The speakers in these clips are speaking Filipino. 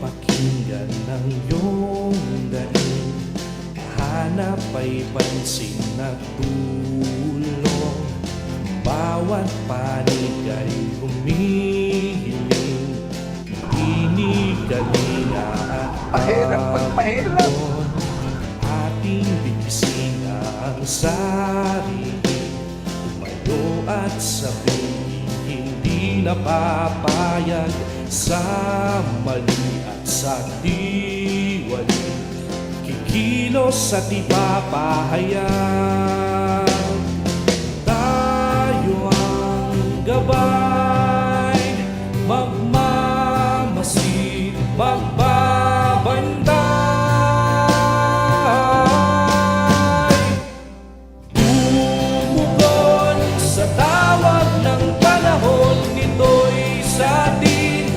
Pakinggan ng iyong daing, hanap ay pansin at tulong. Bawat panig ay humihiling, inigalinga at pagpahirap. Ating bigsin ang sarili, tumayo at sabihin hindi napapayag sa mali at sa diwali. Kikilos at ipapahayag, tayo ang gabay, magmamasid, magbabantay. Tumugon sa tawag ng panahon, nito'y sa atin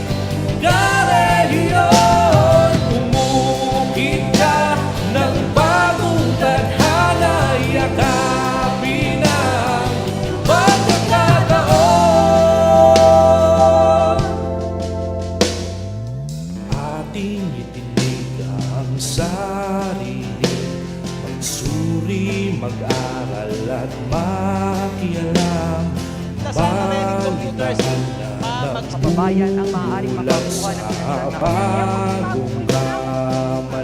karehiyon. Umukit ka ng bagong tadhana, yakapin ang pagkakataon. Ating itinig ang sarili, magsuri, mag-aral at makialam. Balitahan na Kababayan ang maaaring makakuha ng bagong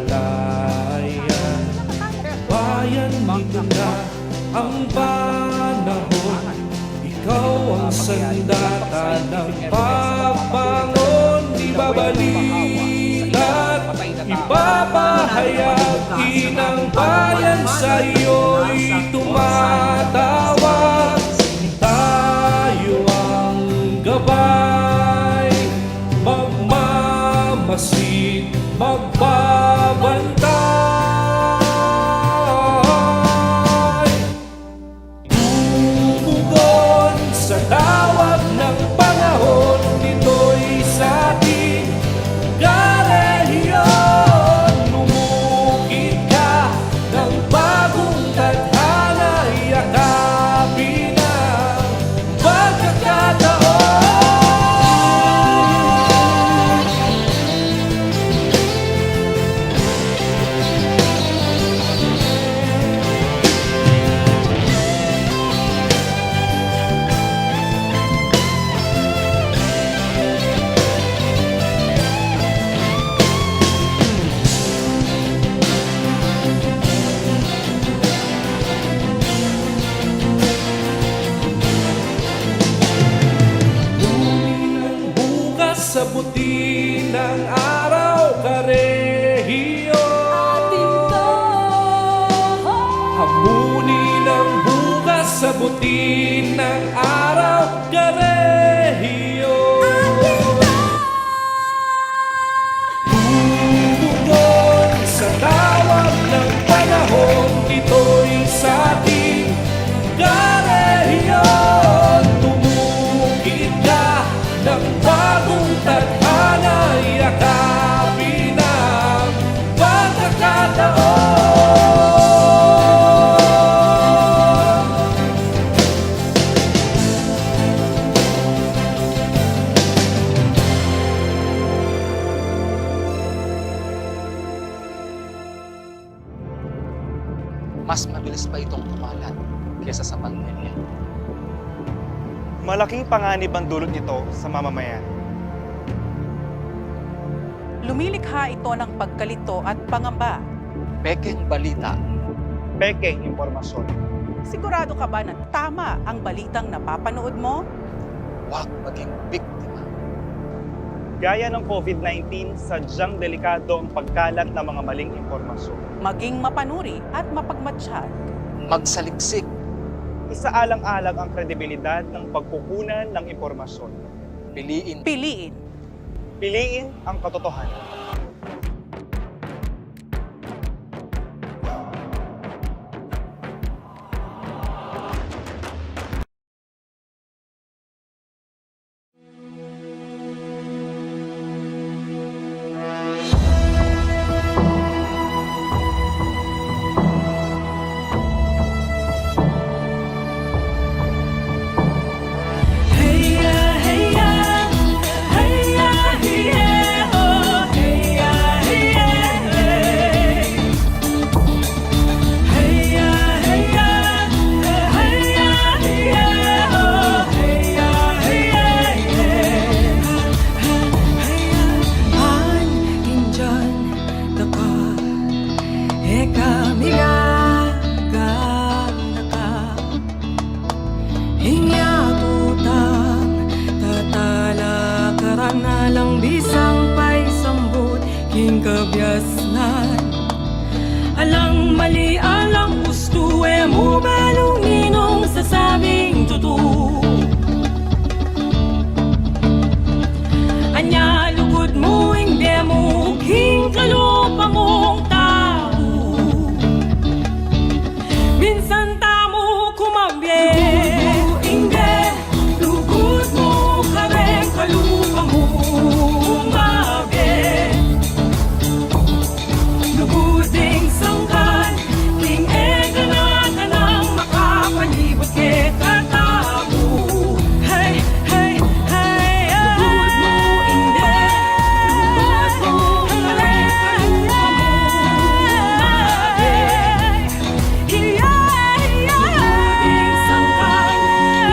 kamalayan. Bayan, dito na ang panahon, ikaw ang sandata ng pagbangon. Ibabalik at ipapahayag, ng bayan sa iyo'y tumatawag. Tayo ang gabay, magmamasid, magbabantay. Tumugon sa tawag ng panahon, nito'y sa ating karehiyon. Lumukit ka ng bagong tadhana, yakapin ang pagkakataon. Sa buti ng araw, karehiyon. Hamunin ang bukas sa buti ng araw, karehiyon. Tumugon sa tawag ng panahon, ito'y sa ating karehiyon. Tumukit ka ng bagong tadhana, yakapin ang pagkakataon. Mas mabilis pa itong kumalat kaysa sa pandemya. Malaking panganib ang dulot nito sa mamamayan. Lumilikha ito ng pagkalito at pangamba. Pekeng balita, Pekeng impormasyon. Sigurado ka ba na tama ang balitang napapanood mo? huwag maging biktima. Gaya ng COVID-19, sadyang delikado ang pagkalat ng mga maling impormasyon. Maging mapanuri at mapagmatsyag. Magsaliksik, Isaalang-alang ang kredibilidad ng pagkukunan ng impormasyon. piliin Piliin. Piliin ang katotohanan. kabiasnan. Alang mali, alang gusto, mo balong ninong sasabing totoo. Anya lugod mo, hindi mo king kalupa mong tao. Minsan tamo kumabye, hindi lugod mo, kare kalupa mo kumabye. Luguding sangkan, king ega na tanang makapalibot ke katabo. Hey, hey, hey, lugod mo, hindi lugod mo, kare kalupa mo kumabye. Luguding sangkan,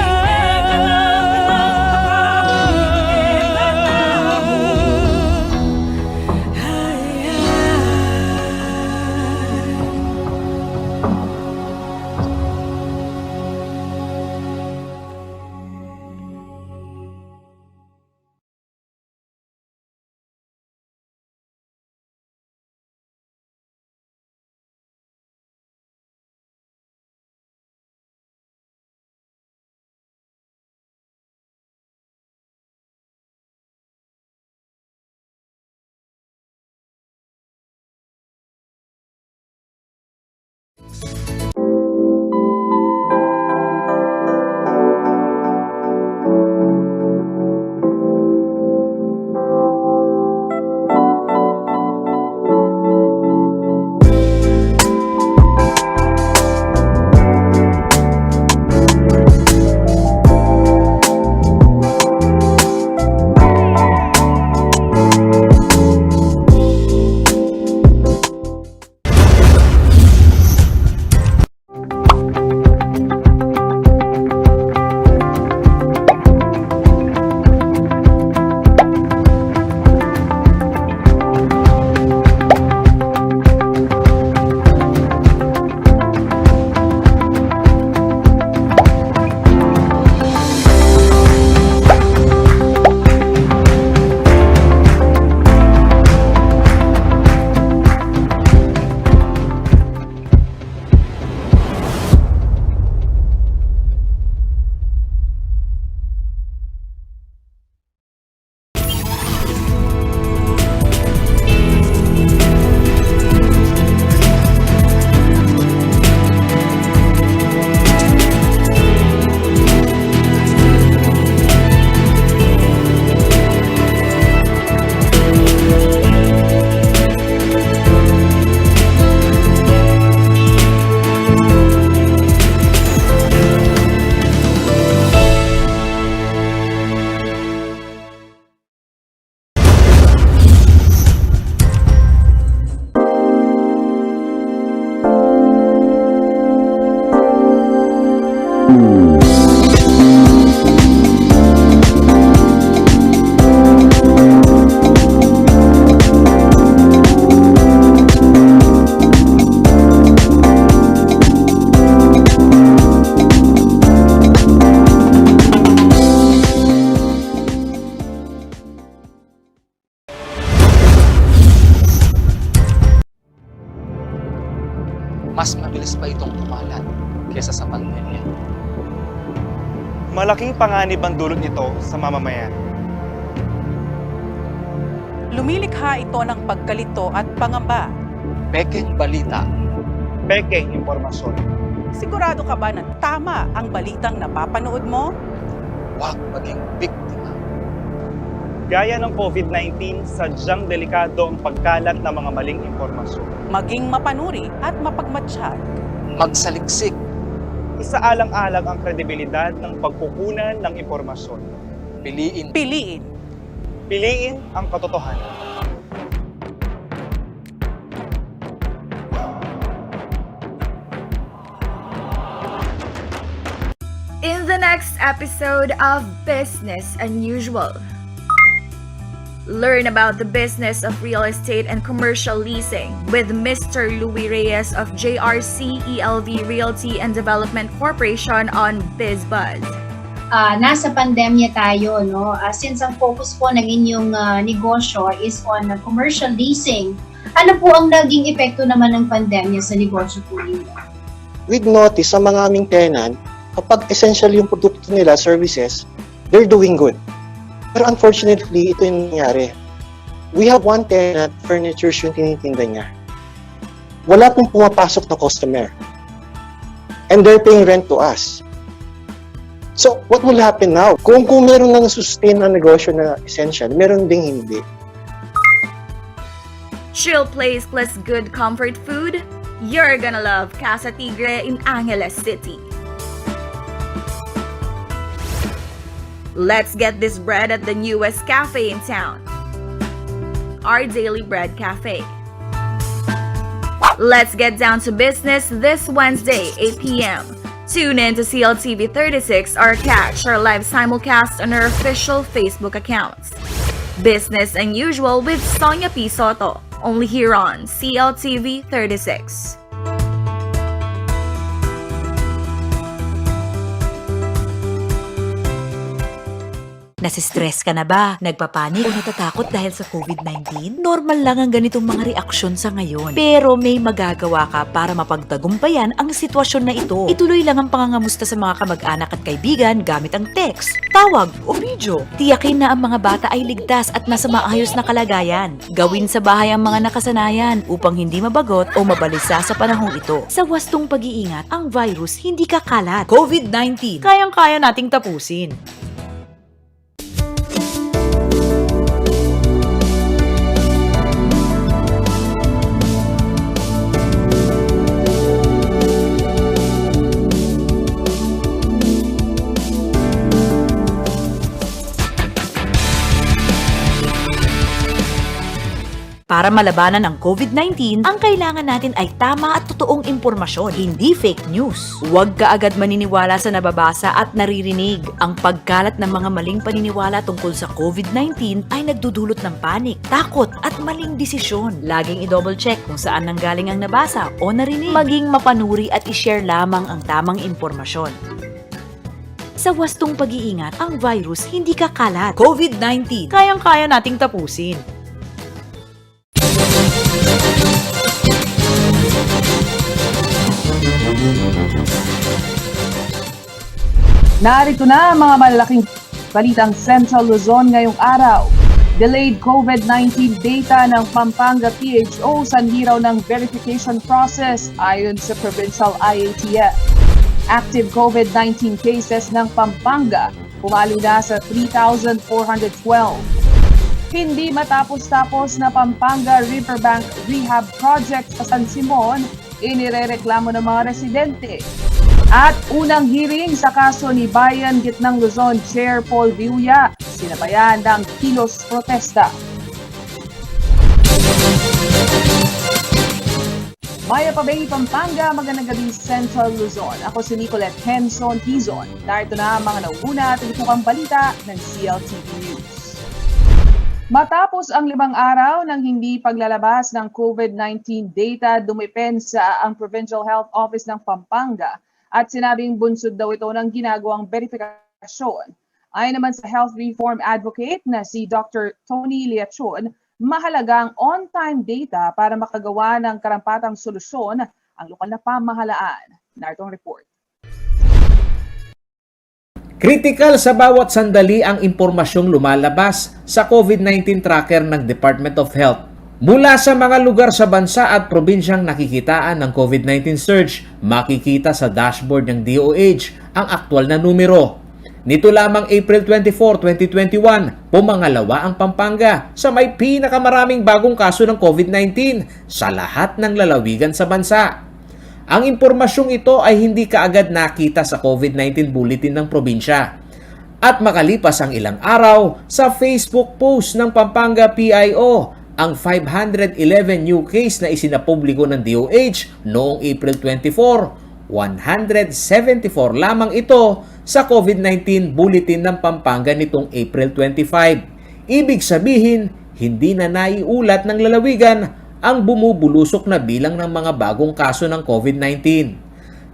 king ega na tanang makapalibot ke katabo. Mas mabilis pa itong kumalat kesa sa pandemya. Malaking panganib ang dulot nito sa mamamayan. Lumilikha ito ng pagkalito at pangamba. Pekeng balita, Pekeng impormasyon. Sigurado ka ba na tama ang balitang napapanood mo? huwag maging biktima. Gaya ng COVID-19, sadyang delikado ang pagkalat ng mga maling impormasyon. Maging mapanuri at mapagmatsyag. Magsaliksik, Isaalang-alang ang kredibilidad ng pagkukunan ng impormasyon. piliin, Piliin. Piliin ang katotohanan. In the next episode of Business Unusual, learn about the business of real estate and commercial leasing with Mr. Louis Reyes of JRC ELV Realty and Development Corporation on BizBuzz. Nasa pandemya tayo, no? Since ang focus po ng inyong negosyo is on commercial leasing Ano po ang naging epekto naman ng pandemya sa negosyo po ninyo? We'd notice sa mga aming tenant, kapag essential yung produkto nila, services, they're doing good. Pero unfortunately, ito yung nangyari. We have one tenant, furnitures yung tinitinda niya. Wala pong pumapasok na customer. And they're paying rent to us. So, what will happen now? Kung meron nang sustain na negosyo na essential, meron ding hindi. Chill place plus good comfort food? You're gonna love Casa Tigre in Angeles City. Let's get this bread at the newest cafe in town, Our Daily Bread Cafe. Let's get down to business this Wednesday, 8 p.m. Tune in to CLTV 36 or catch our live simulcast on our official Facebook accounts. Business and Usual with Sonia P. Soto, only here on CLTV 36. Nasistress ka na ba? Nagpapanik o natatakot dahil sa COVID-19? Normal lang ang ganitong mga reaksyon sa ngayon. Pero may magagawa ka para mapagtagumpayan ang sitwasyon na ito. Ituloy lang ang pangangamusta sa mga kamag-anak at kaibigan gamit ang text, tawag o video. Tiyakin na ang mga bata ay ligtas at nasa maayos na kalagayan. Gawin sa bahay ang mga nakasanayan upang hindi mabagot o mabalisa sa panahong ito. Sa wastong pag-iingat, ang virus hindi kakalat. COVID-19, kayang-kaya nating tapusin. Para malabanan ang COVID-19, ang kailangan natin ay tama at totoong impormasyon, hindi fake news. Huwag ka agad maniniwala sa nababasa at naririnig. Ang pagkalat ng mga maling paniniwala tungkol sa COVID-19 ay nagdudulot ng panik, takot at maling desisyon. Laging i-double check kung saan nanggaling ang nabasa o narinig. Maging mapanuri at i-share lamang ang tamang impormasyon. Sa wastong pag-iingat, ang virus hindi kakalat. COVID-19, kayang-kaya nating tapusin. Narito na ang mga malalaking balitang Central Luzon ngayong araw. Delayed COVID-19 data ng Pampanga PHO sanhi raw ng verification process ayon sa Provincial IATF. Active COVID-19 cases ng Pampanga pumalo na sa 3,412. Hindi matapos-tapos na Pampanga Riverbank Rehab Project sa San Simon, inirereklamo ng mga residente. At unang hearing sa kaso ni Bayan Gitnang Luzon Chair Paul Viuya, sinabayan ng kilos protesta. Maya Pabay, Pampanga, magandang gabi Central Luzon. Ako si Nicolette Henson Tizon. Narito na ang mga nauuna at itukang balita ng CLTV News. Matapos ang 5 araw ng hindi paglalabas ng COVID-19 data, dumepensa ang Provincial Health Office ng Pampanga at sinabing bunsod daw ito ng ginagawang verifikasyon. Ayon naman sa health reform advocate na si Dr. Tony Liachon, mahalagang on-time data para makagawa ng karampatang solusyon ang lokal na pamahalaan. Naritong report. Critical sa bawat sandali ang impormasyong lumalabas sa COVID-19 tracker ng Department of Health. Mula sa mga lugar sa bansa at probinsyang nakikitaan ng COVID-19 surge, makikita sa dashboard ng DOH ang aktwal na numero. Nito lamang April 24, 2021, pumangalawa ang Pampanga sa may pinakamaraming bagong kaso ng COVID-19 sa lahat ng lalawigan sa bansa. Ang impormasyong ito ay hindi kaagad nakita sa COVID-19 bulletin ng probinsya. At makalipas ang ilang araw, sa Facebook post ng Pampanga PIO, ang 511 new case na isinapubliko ng DOH noong April 24, 174 lamang ito sa COVID-19 bulletin ng Pampanga nitong April 25. Ibig sabihin, hindi na naiulat ng lalawigan ang bumubulusok na bilang ng mga bagong kaso ng COVID-19.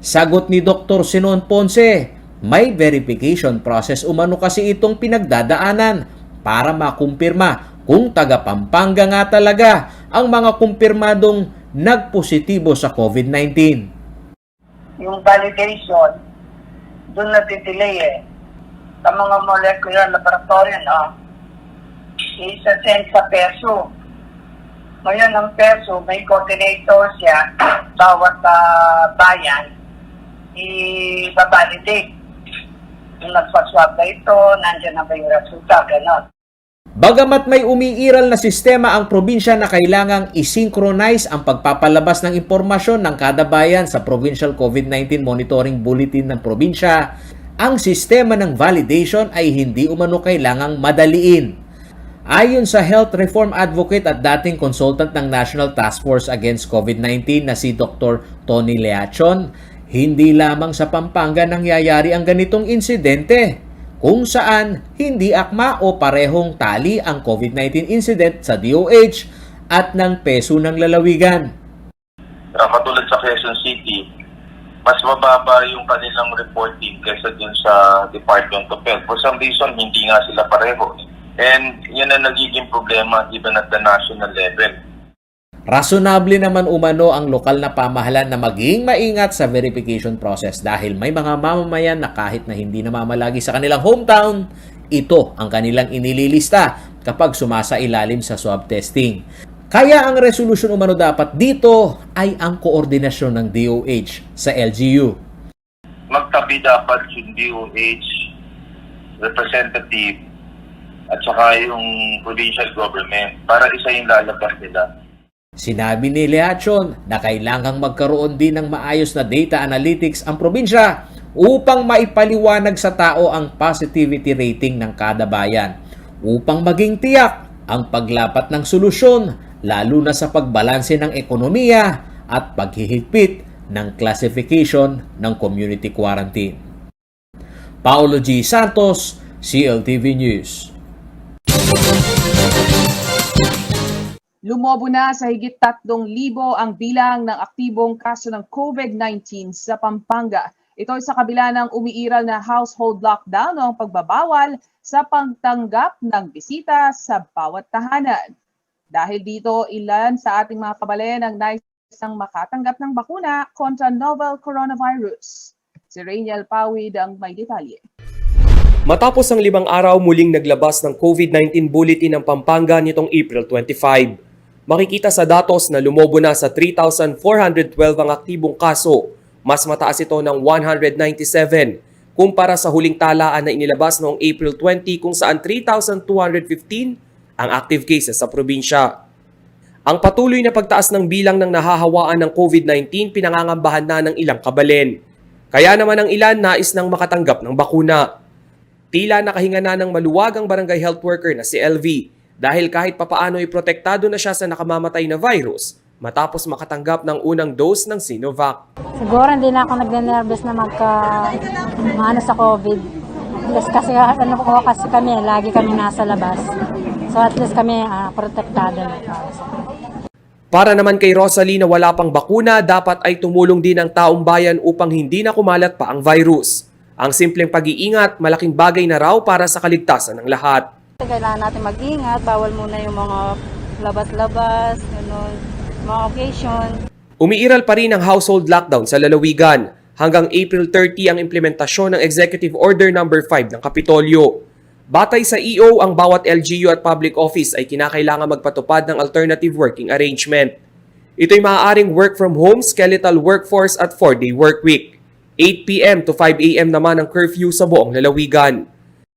Sagot ni Dr. Sinon Ponce, may verification process umano kasi itong pinagdadaanan para makumpirma kung taga Pampanga nga talaga ang mga kumpirmadong nagpositibo sa COVID-19. Yung validation, doon natidelay eh. Sa mga molecular laboratory, no? Isa-send sa peso. Ngayon, ang peso, may coordinator siya, bawat bayan, i-validate. Kung nagpa-swab na ito, nandiyan na ba yung resulta, gano'n. Bagamat may umiiral na sistema ang probinsya na kailangang i-synchronize ang pagpapalabas ng impormasyon ng kada bayan sa Provincial COVID-19 Monitoring Bulletin ng probinsya, ang sistema ng validation ay hindi umano kailangang madaliin. Ayon sa health reform advocate at dating consultant ng National Task Force Against COVID-19 na si Dr. Tony Leachon, hindi lamang sa Pampanga nangyayari ang ganitong insidente, kung saan hindi akma o parehong tali ang COVID-19 incident sa DOH at ng peso ng lalawigan. Katulad sa Quezon City, mas mababa yung kanilang reporting kaysa dun sa Department of Health. For some reason, hindi nga sila pareho. And yan ang nagiging problema even at the national level. Rasunable naman umano ang lokal na pamahalaan na maging maingat sa verification process dahil may mga mamamayan na kahit na hindi namamalagi sa kanilang hometown, ito ang kanilang inililista kapag sumasailalim sa swab testing. Kaya ang resolusyon umano dapat dito ay ang koordinasyon ng DOH sa LGU. Magtabi dapat yung DOH representative at saka yung provincial government para isa yung lalabas nila. Sinabi ni Leachon na kailangang magkaroon din ng maayos na data analytics ang probinsya upang maipaliwanag sa tao ang positivity rating ng kada bayan upang maging tiyak ang paglapat ng solusyon lalo na sa pagbalanse ng ekonomiya at paghihigpit ng classification ng community quarantine. Paolo G. Santos, CLTV News. Lumobo na sa higit 3,000 ang bilang ng aktibong kaso ng COVID-19 sa Pampanga. Ito ay sa kabila ng umiiral na household lockdown o ang pagbabawal sa pagtanggap ng bisita sa bawat tahanan. Dahil dito, ilan sa ating mga kababayan ang naisang makatanggap ng bakuna kontra novel coronavirus. Si Rainiel Pawid ang may detalye. Matapos ang 5 araw muling naglabas ng COVID-19 bulletin ng Pampanga nitong April 25. Makikita sa datos na lumobo na sa 3,412 ang aktibong kaso, mas mataas ito ng 197 kumpara sa huling talaan na inilabas noong April 20 kung saan 3,215 ang active cases sa probinsya. Ang patuloy na pagtaas ng bilang ng nahahawaan ng COVID-19 pinangangambahan na ng ilang kabalen. Kaya naman ang ilan nais nang makatanggap ng bakuna. Tila nakahinga na ng maluwag ang barangay health worker na si LV dahil kahit papaano ay protektado na siya sa nakamamatay na virus matapos makatanggap ng unang dose ng Sinovac. Siguro hindi na ako nagne-nervous na maano sa COVID. Kasi kasi kami, lagi kami nasa labas. So at least kami protektado na. Para naman kay Rosalie na wala pang bakuna, dapat ay tumulong din ang taong bayan upang hindi na kumalat pa ang virus. Ang simpleng pag-iingat, malaking bagay na raw para sa kaligtasan ng lahat. Kailangan natin mag-ingat, bawal muna yung mga labas-labas, mga occasion. Umiiral pa rin ang household lockdown sa lalawigan. Hanggang April 30 ang implementasyon ng Executive Order No. 5 ng Kapitolyo. Batay sa EO, ang bawat LGU at public office ay kinakailangan magpatupad ng alternative working arrangement. Ito'y maaaring work from home, skeletal workforce at 4-day work week. 8 p.m. to 5 a.m. naman ang curfew sa buong lalawigan.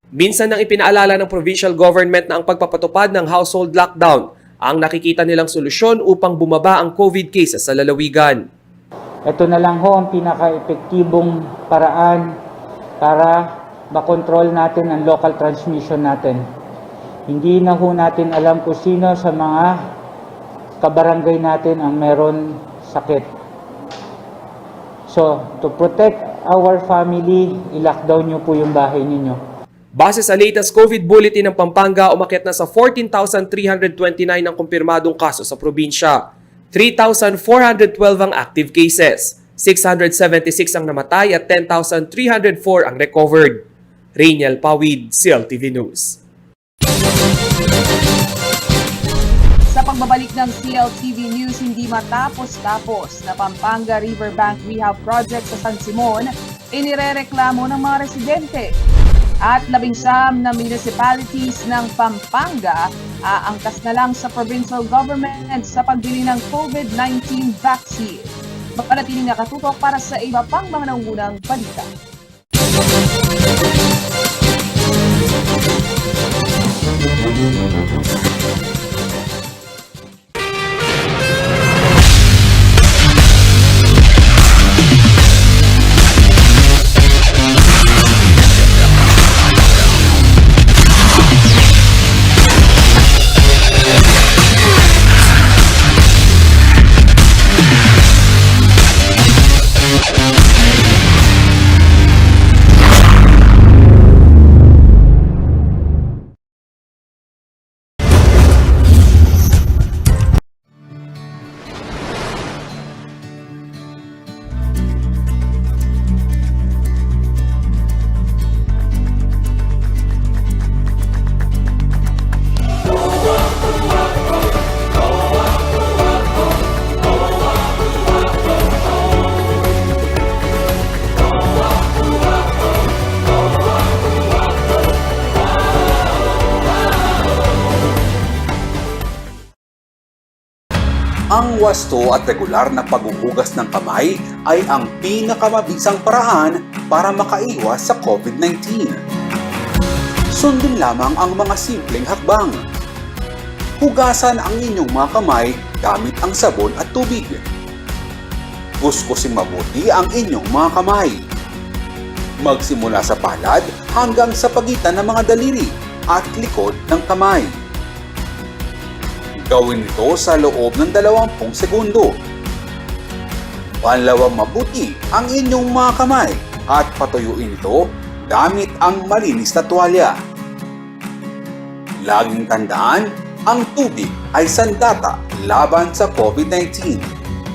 Minsan nang ipinaalala ng provincial government na ang pagpapatupad ng household lockdown ang nakikita nilang solusyon upang bumaba ang COVID cases sa lalawigan. Ito na lang ho ang pinaka-epektibong paraan para makontrol natin ang local transmission natin. Hindi na ho natin alam kung sino sa mga kabarangay natin ang meron sakit. So, to protect our family, i-lockdown nyo po yung bahay ninyo. Base sa latest COVID bulletin ng Pampanga, umakyat na sa 14,329 ang kumpirmadong kaso sa probinsya. 3,412 ang active cases, 676 ang namatay at 10,304 ang recovered. Rainiel Pawid, CLTV News. Sa pagbabalik ng CLTV News, hindi matapos-tapos na Pampanga Riverbank Rehab Project sa San Simon, inirereklamo ng mga residente. At 19 na municipalities ng Pampanga aangkas na lang sa provincial government sa pagbili ng COVID-19 vaccine. Manatiling nakatutok para sa iba pang mga nangunang balita. Ang wasto at regular na paghuhugas ng kamay ay ang pinakamabisang paraan para makaiwas sa COVID-19. Sundin lamang ang mga simpleng hakbang. Hugasan ang inyong mga kamay gamit ang sabon at tubig. Kuskusin mabuti ang inyong mga kamay. Magsimula sa palad hanggang sa pagitan ng mga daliri at likod ng kamay. Gawin ito sa loob ng 20 segundo. Panlawang mabuti ang inyong mga kamay at patuyuin ito gamit ang malinis na tuwalya. Laging tandaan, ang tubig ay sandata laban sa COVID-19.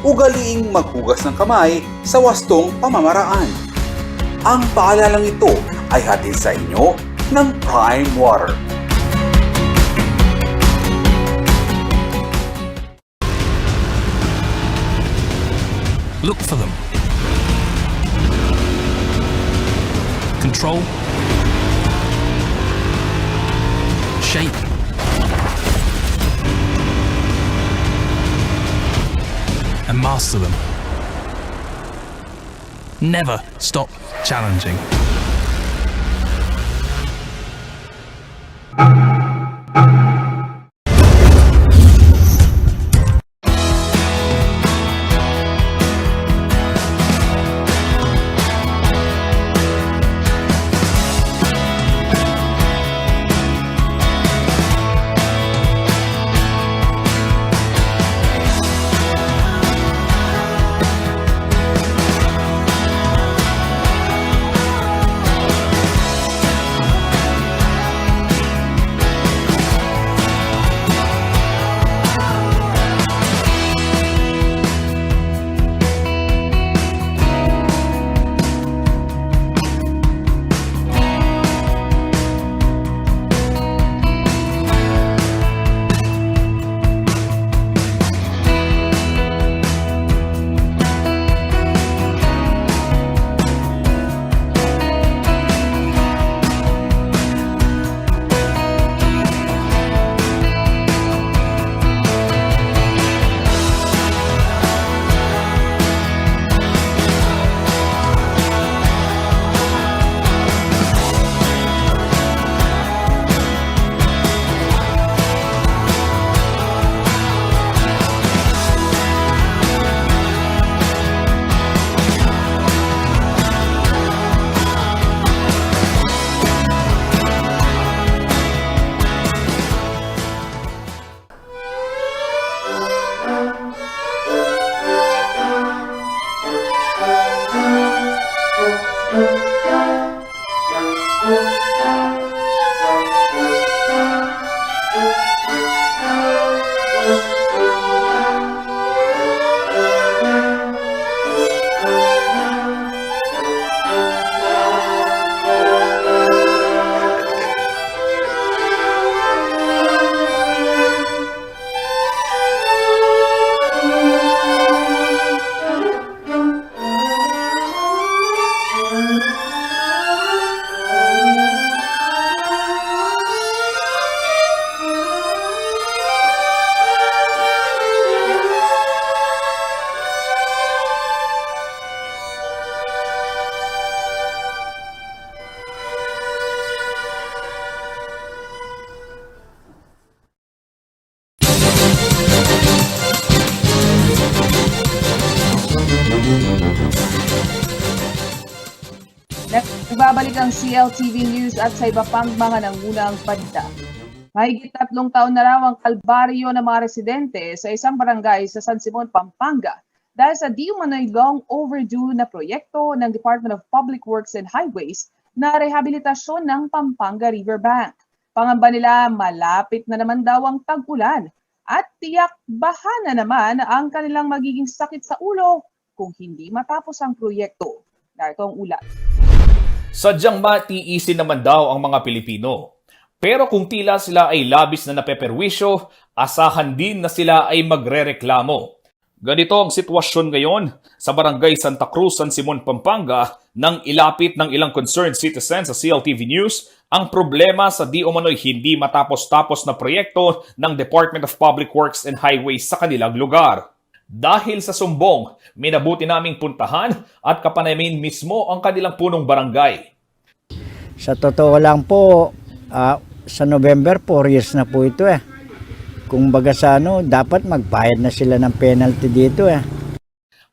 Ugaliing maghugas ng kamay sa wastong pamamaraan. Ang paalalang ito ay hatid sa inyo ng Prime Water. Look for them. Control. Shape. And master them. Never stop challenging. Nagbabalik ang CLTV News at sa iba pang mga nangunang balita. Mahigit 3 taon na raw ang kalbaryo ng mga residente sa isang barangay sa San Simon, Pampanga dahil sa di umano'y long overdue na proyekto ng Department of Public Works and Highways na rehabilitasyon ng Pampanga Riverbank. Pangamba nila, malapit na naman daw ang tag-ulan at tiyak baha na naman ang kanilang magiging sakit sa ulo kung hindi matapos ang proyekto. Narito ang ulat. Sadyang matiisin naman daw ang mga Pilipino. Pero kung tila sila ay labis na napeperwisyo, asahan din na sila ay magrereklamo. Ganito ang sitwasyon ngayon sa Barangay Santa Cruz, San Simon, Pampanga nang ilapit ng ilang concerned citizens sa CLTV News ang problema sa di umano'y hindi matapos-tapos na proyekto ng Department of Public Works and Highways sa kanilang lugar. Dahil sa sumbong, minabuti naming puntahan at kapanamin mismo ang kanilang punong barangay. Sa totoo lang po, sa November 4 years na po ito eh. Kung baga sa dapat magbayad na sila ng penalty dito eh.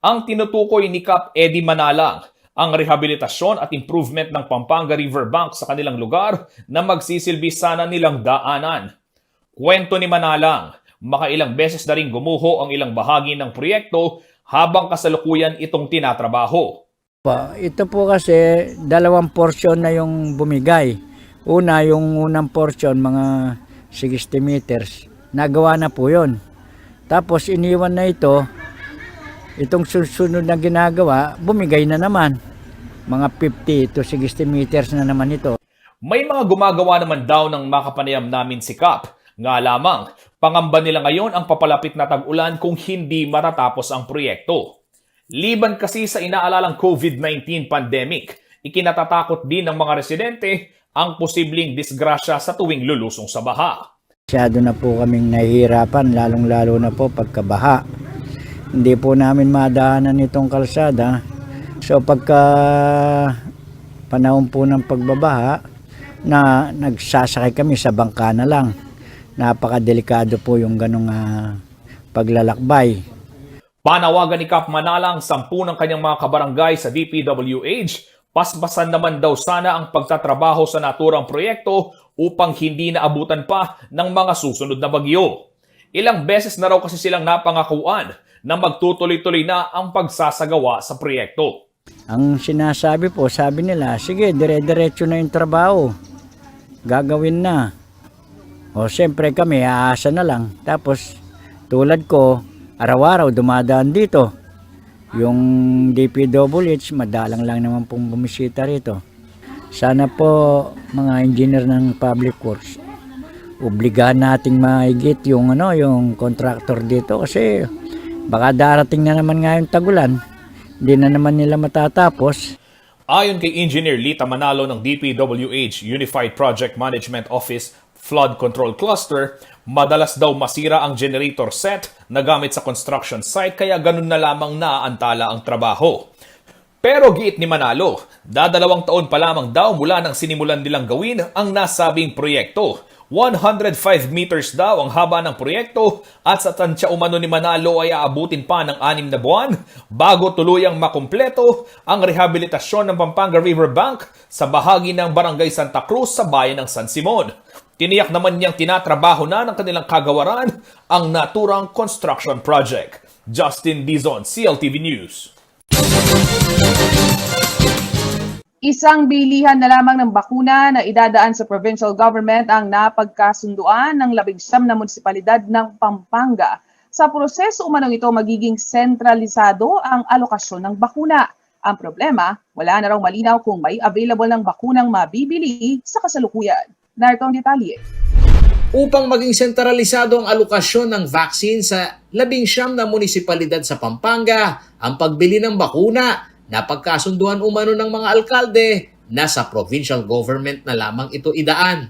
Ang tinutukoy ni Cap Eddie Manalang, ang rehabilitasyon at improvement ng Pampanga Riverbank sa kanilang lugar na magsisilbi sana nilang daanan. Kwento ni Manalang, makailang beses na rin gumuho ang ilang bahagi ng proyekto habang kasalukuyan itong tinatrabaho. Ito po kasi 2 portion na yung bumigay. Una, yung unang portion, mga 60 meters. Nagawa na po yun. Tapos iniwan na itong susunod na ginagawa, bumigay na naman. Mga 50 to 60 meters na naman ito. May mga gumagawa naman daw ng makapanayam namin si Cap. Nga lamang, pangamba nila ngayon ang papalapit na tag-ulan kung hindi matatapos ang proyekto. Liban kasi sa inaalalang COVID-19 pandemic, ikinatatakot din ng mga residente ang posibleng disgrasya sa tuwing lulusong sa baha. Masyado na po kaming nahihirapan, lalong-lalo na po pagkabaha. Hindi po namin madaanan itong kalsada. So pagka panahon po ng pagbabaha, na nagsasakay kami sa bangka na lang. Napakadelikado po yung ganong paglalakbay. Panawagan ni Cap Manalang 10 ng kanyang mga kabarangay sa DPWH, paspasan naman daw sana ang pagtatrabaho sa naturang proyekto upang hindi naabutan pa ng mga susunod na bagyo. Ilang beses na raw kasi silang napangakuan na magtutuloy-tuloy na ang pagsasagawa sa proyekto. Ang sinasabi po, sabi nila, sige, dire-diretso na yung trabaho. Gagawin na. O siyempre kami, aasa na lang. Tapos tulad ko, araw-araw dumadaan dito. Yung DPWH, madalang lang naman pong bumisita rito. Sana po mga engineer ng Public Works, obligahan nating mahigit yung contractor dito kasi baka darating na naman nga yung tagulan. Hindi na naman nila matatapos. Ayon kay Engineer Lita Manalo ng DPWH Unified Project Management Office Flood Control Cluster, madalas daw masira ang generator set na gamit sa construction site kaya ganun na lamang naaantala ang trabaho. Pero giit ni Manalo, 2 taon pa lamang daw mula nang sinimulan nilang gawin ang nasabing proyekto. 105 meters daw ang haba ng proyekto at sa tansya umano ni Manalo ay aabutin pa ng 6 na buwan bago tuluyang makumpleto ang rehabilitasyon ng Pampanga Riverbank sa bahagi ng Barangay Santa Cruz sa bayan ng San Simon. Tiniyak naman niyang tinatrabaho na ng kanilang kagawaran ang naturang construction project. Justin Dizon, CLTV News. Isang bilihan na lamang ng bakuna na idadaan sa provincial government ang napagkasunduan ng 19 na munisipalidad ng Pampanga. Sa proseso umanong ito magiging sentralisado ang alokasyon ng bakuna. Ang problema, wala na raw malinaw kung may available ng bakunang mabibili sa kasalukuyan. Narito ang detalye. Upang maging sentralisado ang alokasyon ng vaccine sa 19 na munisipalidad sa Pampanga, ang pagbili ng bakuna, napagkasunduan umano ng mga alkalde na sa provincial government na lamang ito idaan.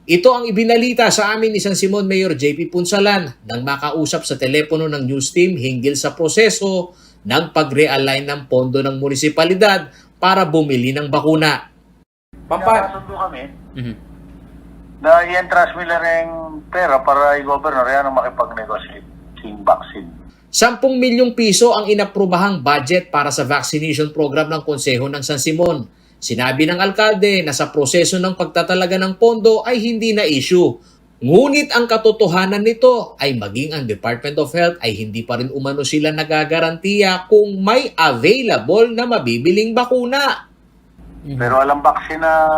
Ito ang ibinalita sa amin ni San Simon Mayor JP Punsalan nang makausap sa telepono ng news team hinggil sa proseso ng pag-realign ng pondo ng munisipalidad para bumili ng bakuna. Papasundo kami na i-entrust nila rin pera para i-governor yan ang makipag-negotiate yung vaccine. 10 milyong piso ang inaprubahang budget para sa vaccination program ng Konseho ng San Simon. Sinabi ng alkalde na sa proseso ng pagtatalaga ng pondo ay hindi na issue. Ngunit ang katotohanan nito ay maging ang Department of Health ay hindi pa rin umano sila nagagarantiya kung may available na mabibiling bakuna. Pero alam baksin na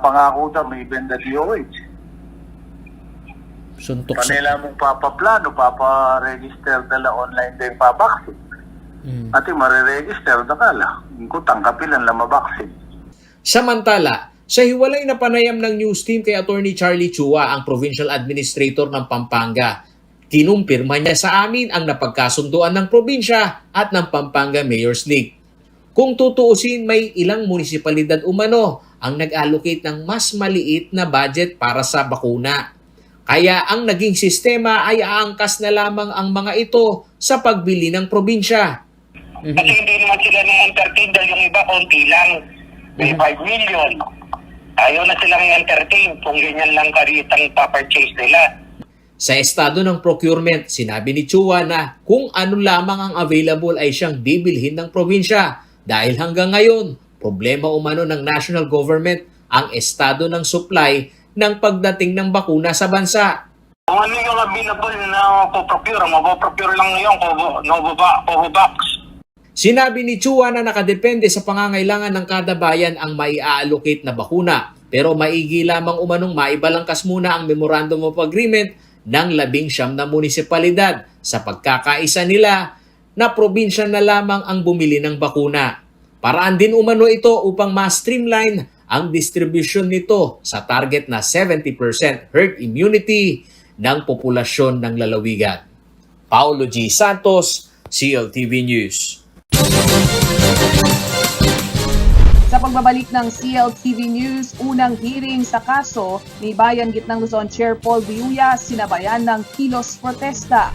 pangako daw may benda DOH. Suntok Kanila mong papaplano, paparegister dala online din pa-vaccine. At yung mariregister na kala. Kung tangkapilan lang mabaksin. Samantala, sa hiwalay na panayam ng news team kay Attorney Charlie Chua, ang Provincial Administrator ng Pampanga, kinumpirma niya sa amin ang napagkasunduan ng probinsya at ng Pampanga Mayor's League. Kung tutuusin, may ilang munisipalidad umano ang nag-allocate ng mas maliit na budget para sa bakuna. Kaya ang naging sistema ay aangkas na lamang ang mga ito sa pagbili ng probinsya. Kasi hindi naman sila na-entertain dahil yung iba konti lang. May 5 million. Ayaw na silang entertain kung ganyan lang karitang pa-purchase nila. Sa estado ng procurement, sinabi ni Chua na kung ano lamang ang available ay siyang bibilhin ng probinsya dahil hanggang ngayon, problema umano ng national government ang estado ng supply ng pagdating ng bakuna sa bansa. Kung ano yung available na po-procure, mapoprocure lang yung Covovax. Sinabi ni Chua na nakadepende sa pangangailangan ng kada bayan ang mai-allocate na bakuna, pero maigi lamang umanong maibalangkas muna ang Memorandum of Agreement ng 19 na munisipalidad sa pagkakaisa nila na probinsya na lamang ang bumili ng bakuna. Paraan din umano ito upang ma-streamline ang distribution nito sa target na 70% herd immunity ng populasyon ng lalawigan. Paulo G. Santos, CLTV News. Sa pagbabalik ng CLTV News, unang hearing sa kaso ni Bayan Gitnang Luzon Chair Paul Viuya sinabayan ng kilos protesta.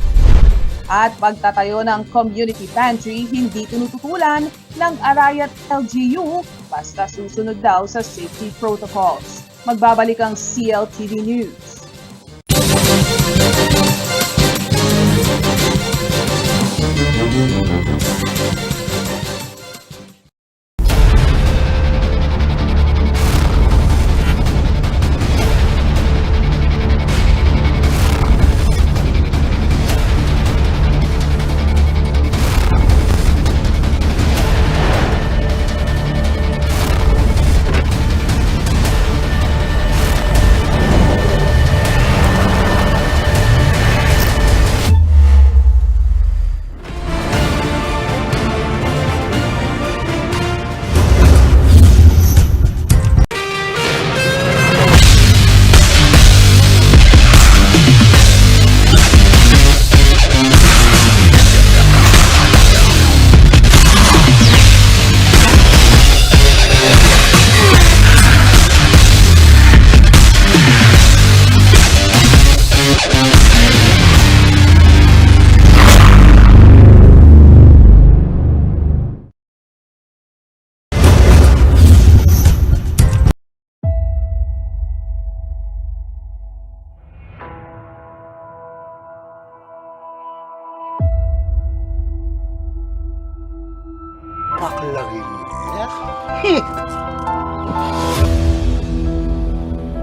At pagtatayo ng community pantry hindi tinututulan ng Arayat LGU basta susunod daw sa safety protocols. Magbabalik ang CLTV News.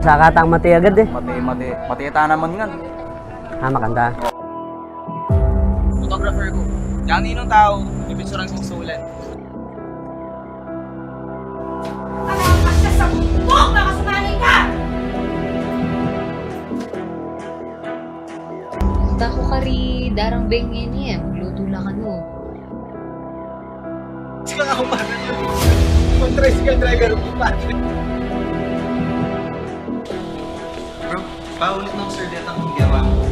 Sakatang mati agad eh. Mati naman nga. Makanda. Photographer ko. Yang ninong tao, bibitsurang sa sulat. Tako kari darang bengin niya, magluto lang ano. Sige ako pa. Mag-tricycle driver ko pa. Bro, paulit ng sir dito ang gawa mo.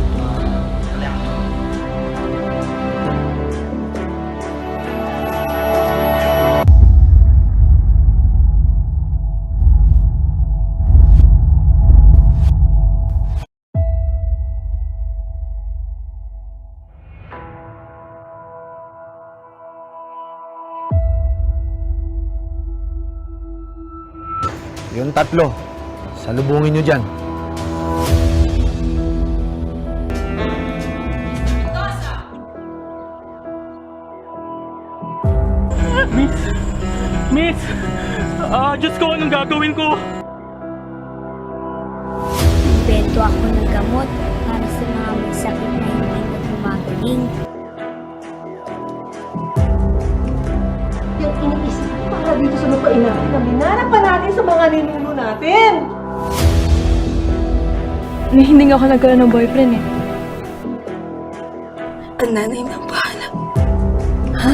Yung tatlo, salubungin nyo dyan. Miss! Diyos ko, anong gagawin ko? Bento ako ng gamot para sa mga may sakit na hindi na gumagaling. Yung iniisip ko para dito sa lupain natin na minarap pa natin sa mga ninuno natin. Hindi nga ako nagkaroon ng boyfriend eh. Ang nanay na bahala. Ha?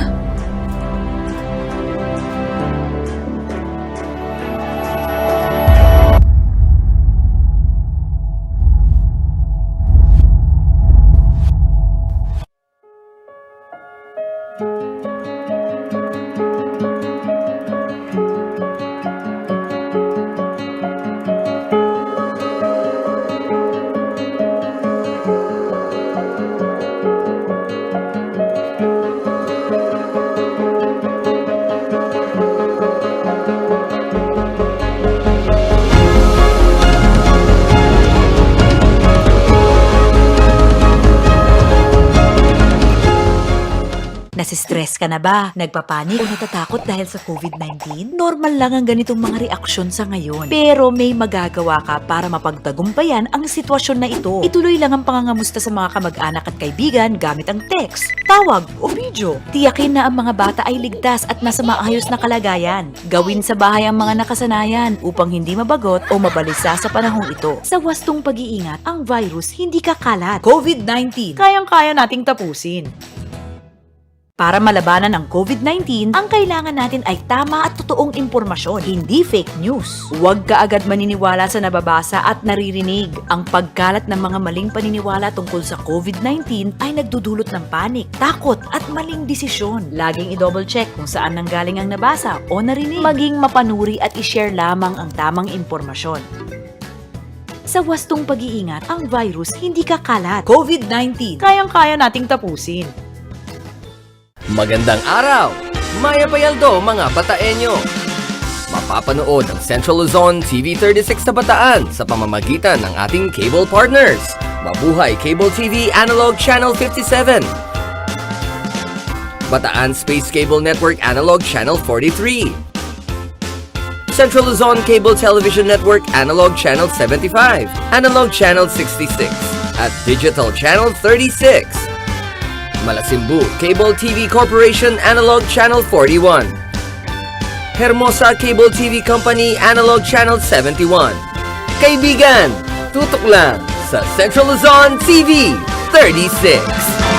Nasistress ka na ba? Nagpapanik o natatakot dahil sa COVID-19? Normal lang ang ganitong mga reaksyon sa ngayon. Pero may magagawa ka para mapagtagumpayan ang sitwasyon na ito. Ituloy lang ang pangangamusta sa mga kamag-anak at kaibigan gamit ang text, tawag o video. Tiyakin na ang mga bata ay ligtas at nasa maayos na kalagayan. Gawin sa bahay ang mga nakasanayan upang hindi mabagot o mabalisa sa panahong ito. Sa wastong pag-iingat, ang virus hindi kakalat. COVID-19, kayang-kaya nating tapusin. Para malabanan ang COVID-19, ang kailangan natin ay tama at totoong impormasyon, hindi fake news. Huwag ka agad maniniwala sa nababasa at naririnig. Ang pagkalat ng mga maling paniniwala tungkol sa COVID-19 ay nagdudulot ng panik, takot at maling desisyon. Laging i-double check kung saan nanggaling ang nabasa o narinig. Maging mapanuri at i-share lamang ang tamang impormasyon. Sa wastong pag-iingat, ang virus hindi kakalat. COVID-19, kayang-kaya nating tapusin. Magandang araw! Maya Bayaldo mga Bataenyo! Mapapanood ang Central Luzon TV36 sa Bataan sa pamamagitan ng ating cable partners. Mabuhay Cable TV Analog Channel 57. Bataan Space Cable Network Analog Channel 43. Central Luzon Cable Television Network Analog Channel 75. Analog Channel 66. At Digital Channel 36. Malasimbu Cable TV Corporation Analog Channel 41. Hermosa Cable TV Company Analog Channel 71. Kaibigan, tutok lang sa Central Luzon TV 36.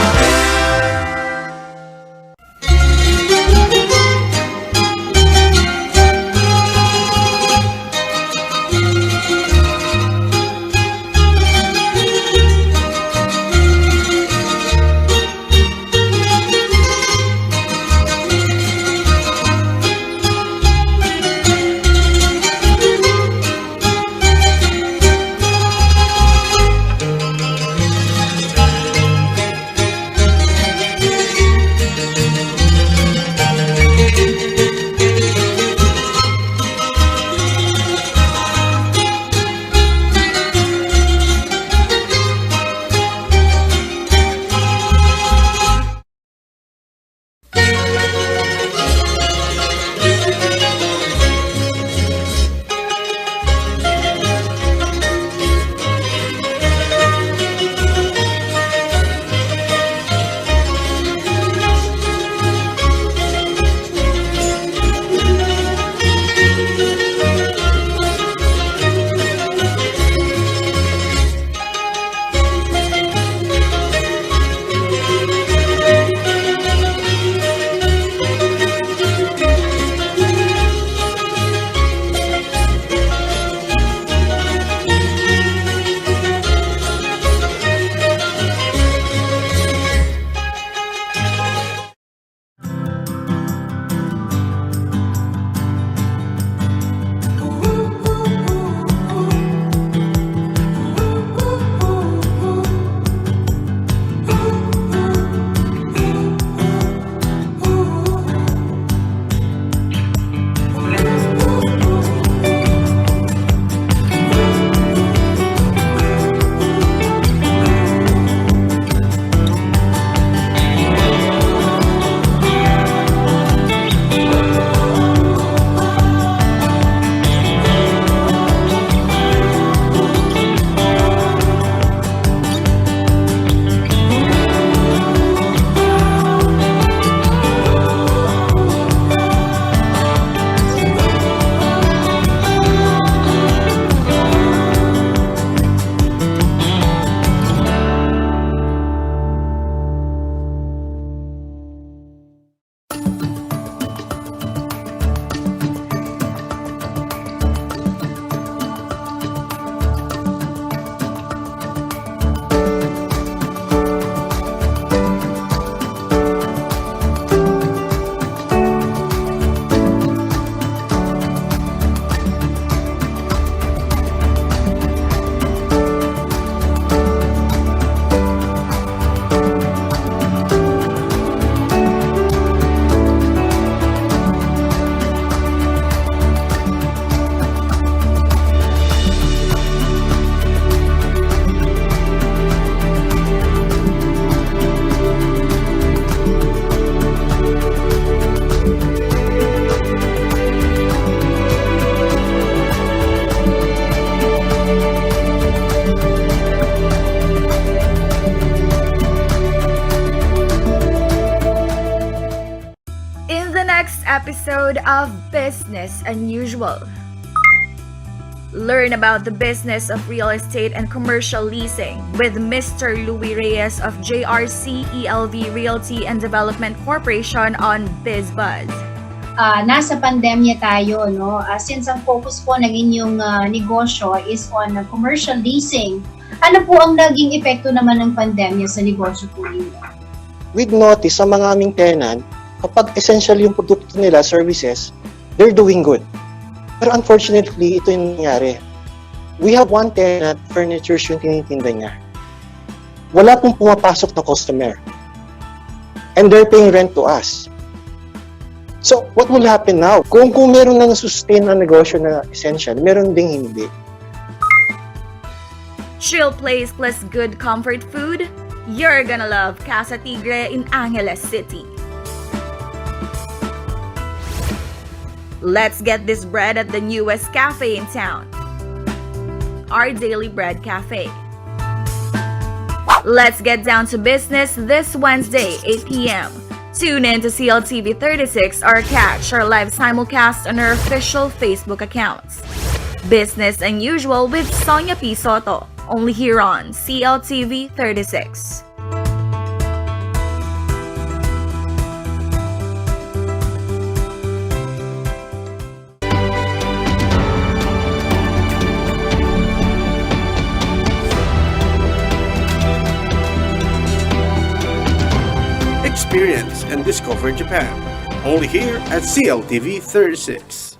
next episode of Business Unusual. Learn about the business of real estate and commercial leasing with Mr. Louis Reyes of JRC ELV Realty and Development Corporation on BizBuzz. Nasa pandemya tayo, no? Since ang focus po ng inyong negosyo is on commercial leasing, ano po ang naging epekto naman ng pandemya sa negosyo po ninyo? We'd notice sa mga aming tenant, kapag essential yung produkto nila, services, they're doing good. Pero unfortunately, ito yung nangyari. We have one tenant, furnitures yung tinitinda niya. Wala pong pumapasok na customer. And they're paying rent to us. So, what will happen now? Kung meron nang sustain na negosyo na essential, meron ding hindi. Chill place plus good comfort food? You're gonna love Casa Tigre in Angeles City. Let's get this bread at the newest cafe in town, Our Daily Bread Cafe. Let's get down to business this Wednesday, 8 p.m. Tune in to CLTV 36 or catch our live simulcast on our official Facebook accounts. Business Unusual with Sonia P. Soto, only here on CLTV 36. Experience and discover Japan. Only here at CLTV 36.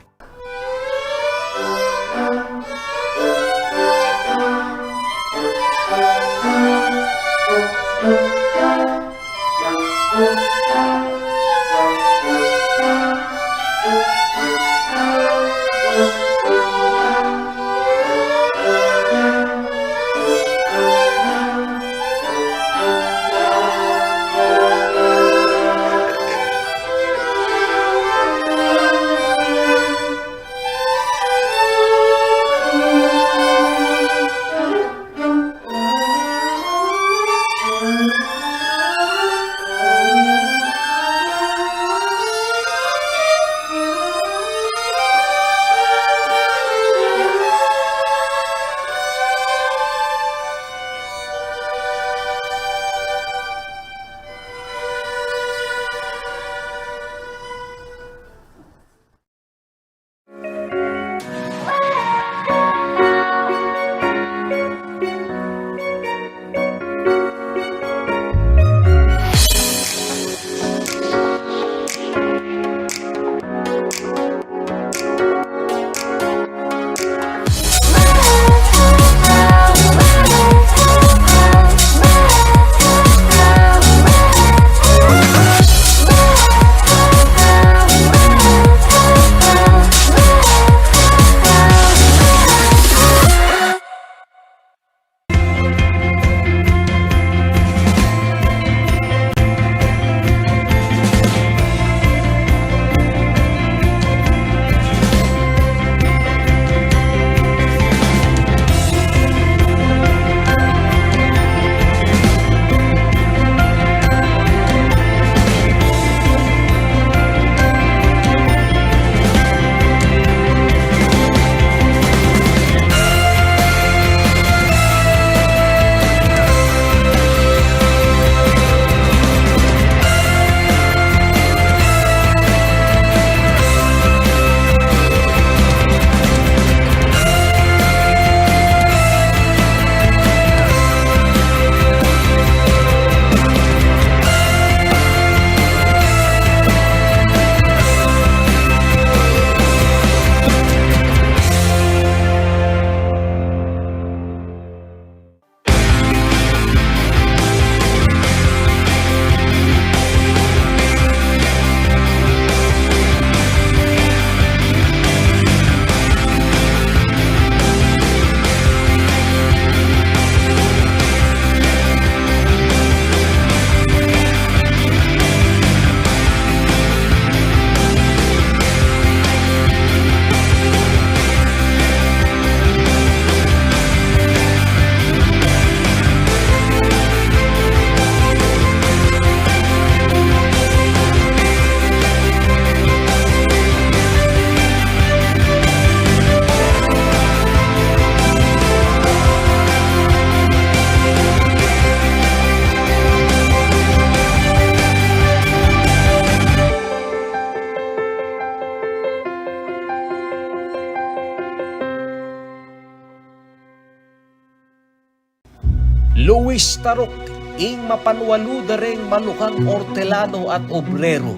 Luis Tarok, ing mapanwaludareng malukang ortelano at obrero.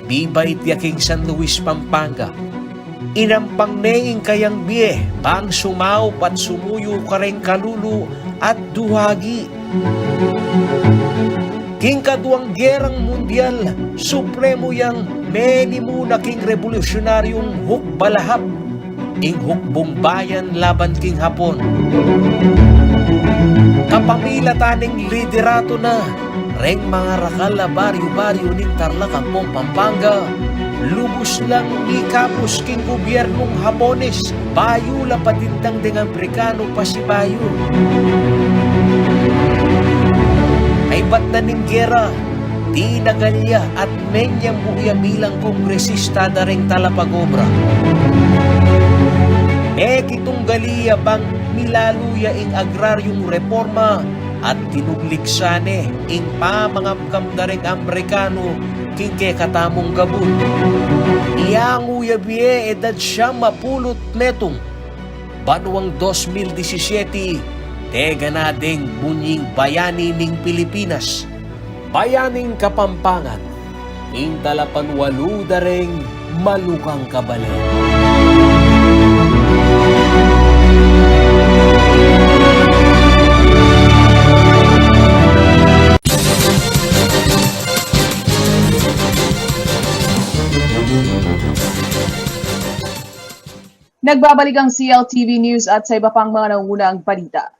Bibay tiyaking San Luis, Pampanga. Inampang nenging kayang biye, bang sumaw at sumuyo kareng kalulu at duhagi. King kaduang gerang mundial, supremo yang menimu na king revolusyonaryong hukbalahap, ing hukbong bayan laban king Hapon. Kapamila taning liderato na, reng mga rakal na baryo-baryo ning Tarlac, Pampanga, lubos lang ikapos king gobyernong Hapones, bayo la patintang ding Amerikano pa si bayo. Ay ba't na ning gera, di nagalya at menyang buya bilang kongresista na ring talapagobra. Kitong galiya bang milaluya ing agraryong reforma at tinugliksane ing pamangamkam na ring Amerikano king katamong gabon. Iyanguya biye edad siya mapulot metong banwang 2017 tega na ding bunying bayani ning Pilipinas. Bayaning Kapampangan, ing talapanwalu dareng malukang kabalen. Nagbabalik ang CLTV News at sa iba pang mga nangunang balita.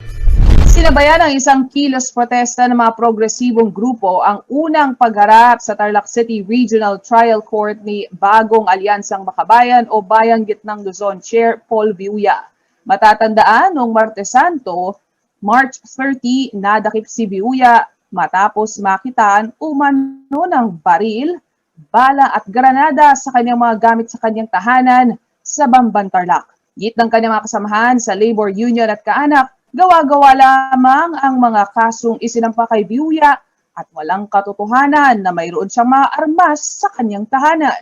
Sinabayan ng isang kilos protesta ng mga progresibong grupo ang unang pagharap sa Tarlac City Regional Trial Court ni Bagong Alyansang Makabayan o Bayang Gitnang Luzon Chair Paul Viuya. Matatandaan noong Martes Santo, March 30, nadakip si Viuya matapos makitaan umano ng baril, bala at granada sa kanyang mga gamit sa kanyang tahanan sa Bamban, Tarlac. Git ng kanyang mga kasamahan sa Labor Union at kaanak, gawa-gawa lamang ang mga kasong isinampa kay Viuya at walang katotohanan na mayroon siyang mga armas sa kanyang tahanan.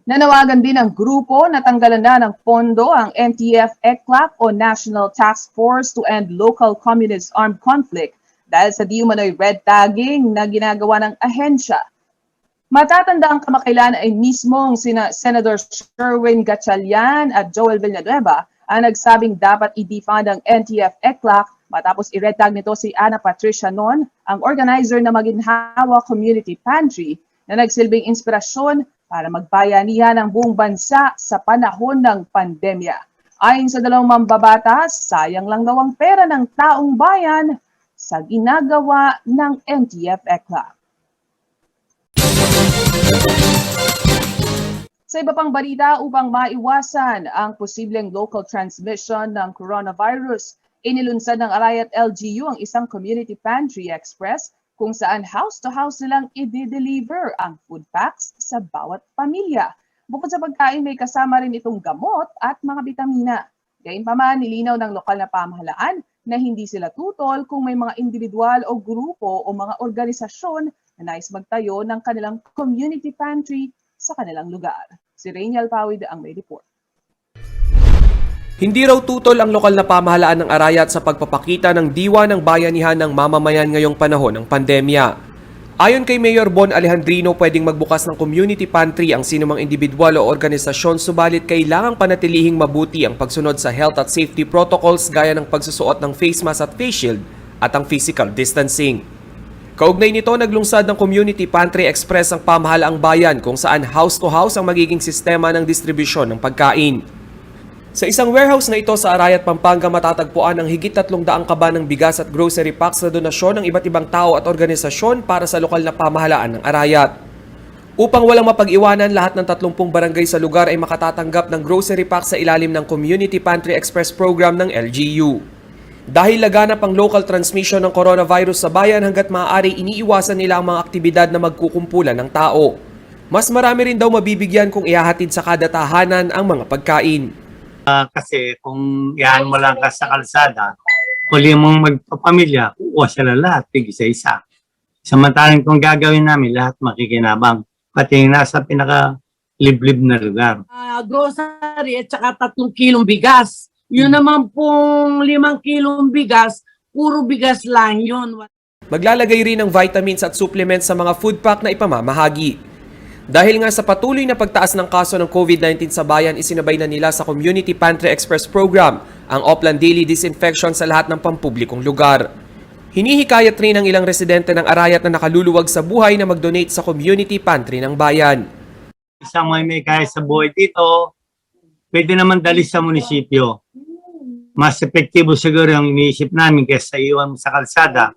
Nanawagan din ng grupo na tanggalan na ng pondo ang NTF-ECLAC o National Task Force to End Local Communist Armed Conflict dahil sa di umano'y red tagging na ginagawa ng ahensya. Matatanda ang kamakailan ay mismong sina Senator Sherwin Gatchalian at Joel Villanueva ang nagsabing dapat i-defund ang NTF-ECLAC matapos i-red tag nito si Ana Patricia Non, ang organizer na Maginhawa Community Pantry na nagsilbing inspirasyon para magbayanihan ang buong bansa sa panahon ng pandemya. Ayon sa dalawang mambabatas, sayang lang daw ang pera ng taong bayan sa ginagawa ng NTF-ECLAC. Sa iba pang balita, upang maiwasan ang posibleng local transmission ng coronavirus, inilunsad ng Arayat LGU ang isang community pantry express kung saan house-to-house nilang i-deliver ang food packs sa bawat pamilya. Bukod sa pagkain, may kasama rin itong gamot at mga bitamina. Gayunpaman, nilinaw ng lokal na pamahalaan na hindi sila tutol kung may mga individual o grupo o mga organisasyon na nais magtayo ng kanilang community pantry sa kanilang lugar. Si Rainiel Pawid ang may report. Hindi raw tutol ang lokal na pamahalaan ng Arayat sa pagpapakita ng diwa ng bayanihan ng mamamayan ngayong panahon ng pandemya. Ayon kay Mayor Bon Alejandrino, pwedeng magbukas ng community pantry ang sinumang individual o organisasyon, subalit kailangang panatilihing mabuti ang pagsunod sa health at safety protocols gaya ng pagsusuot ng face mask at face shield at ang physical distancing. Kaugnay nito, naglungsad ng Community Pantry Express ang pamahalaang bayan kung saan house-to-house ang magiging sistema ng distribusyon ng pagkain. Sa isang warehouse na ito sa Arayat, Pampanga, matatagpuan ang higit 300 kaba ng bigas at grocery packs na donasyon ng iba't ibang tao at organisasyon para sa lokal na pamahalaan ng Arayat. Upang walang mapag-iwanan, lahat ng 30 barangay sa lugar ay makatatanggap ng grocery packs sa ilalim ng Community Pantry Express program ng LGU. Dahil laganap ang local transmission ng coronavirus sa bayan, hanggat maaari iniiwasan nila ang mga aktibidad na magkukumpulan ng tao. Mas marami rin daw mabibigyan kung ihahatid sa kada tahanan ang mga pagkain. Kasi kung iyan mo lang ka sa kalsada, huli mong magpapamilya, kukuha sila lahat, tig-isa-isa. Samantalang kung gagawin namin, lahat makikinabang. Pati nasa pinaka-liblib na lugar. Grocery at saka 3 kilong bigas. Yun naman pong 5 kilong bigas, puro bigas lang yun. Maglalagay rin ng vitamins at supplements sa mga food pack na ipamamahagi. Dahil nga sa patuloy na pagtaas ng kaso ng COVID-19 sa bayan, isinabay na nila sa Community Pantry Express Program ang Oplan Daily Disinfection sa lahat ng pampublikong lugar. Hinihikayat rin ng ilang residente ng Arayat na nakaluluwag sa buhay na mag-donate sa Community Pantry ng bayan. Isang may kaya sa buhay dito, pwede naman dali sa munisipyo. Mas epektibo siguro yung iniisip namin kaysa iwan sa kalsada.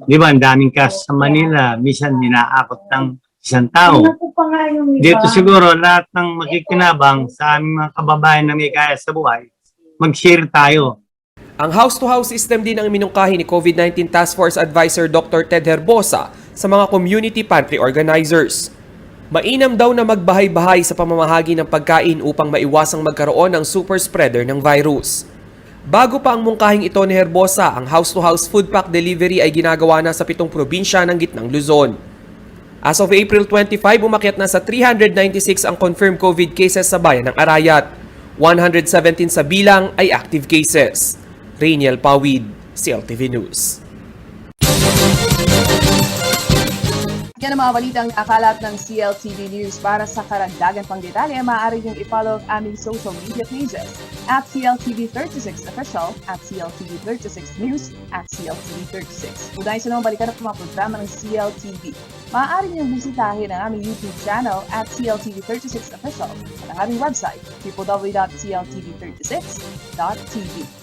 Di ba, ang daming kaso sa Manila, minsan ninaakot ng isang tao. Dito siguro lahat ng makikinabang sa aming mga kababayan na may kaya sa buhay, mag-share tayo. Ang house-to-house system din ang minungkahi ni COVID-19 Task Force Advisor Dr. Ted Herbosa sa mga community pantry organizers. Mainam daw na magbahay-bahay sa pamamahagi ng pagkain upang maiwasang magkaroon ng super spreader ng virus. Bago pa ang mungkahing ito ni Herbosa, ang house-to-house food pack delivery ay ginagawa na sa 7 probinsya ng Gitnang Luzon. As of April 25, umakyat na sa 396 ang confirmed COVID cases sa bayan ng Arayat. 117 sa bilang ay active cases. Rainiel Pawid, CLTV News. Yan ang mga balitang nakalat ng CLTV News. Para sa karagdagan pang detalye, maaari niyong i-follow ang aming social media pages at CLTV36 Official, at CLTV36 News, at CLTV36. Kung dahil sa naman balikan ang mga programa ng CLTV, maaari niyong bisitahin ang aming YouTube channel at CLTV36 Official at ang aming website, www.cltv36.tv.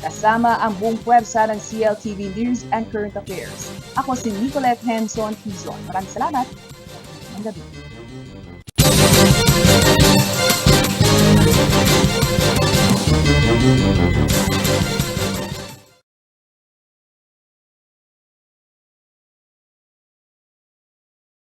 Kasama ang buong puwersa ng CLTV News and Current Affairs. Ako si Nicolette Henson Hizon. Maraming salamat. Ang gabi.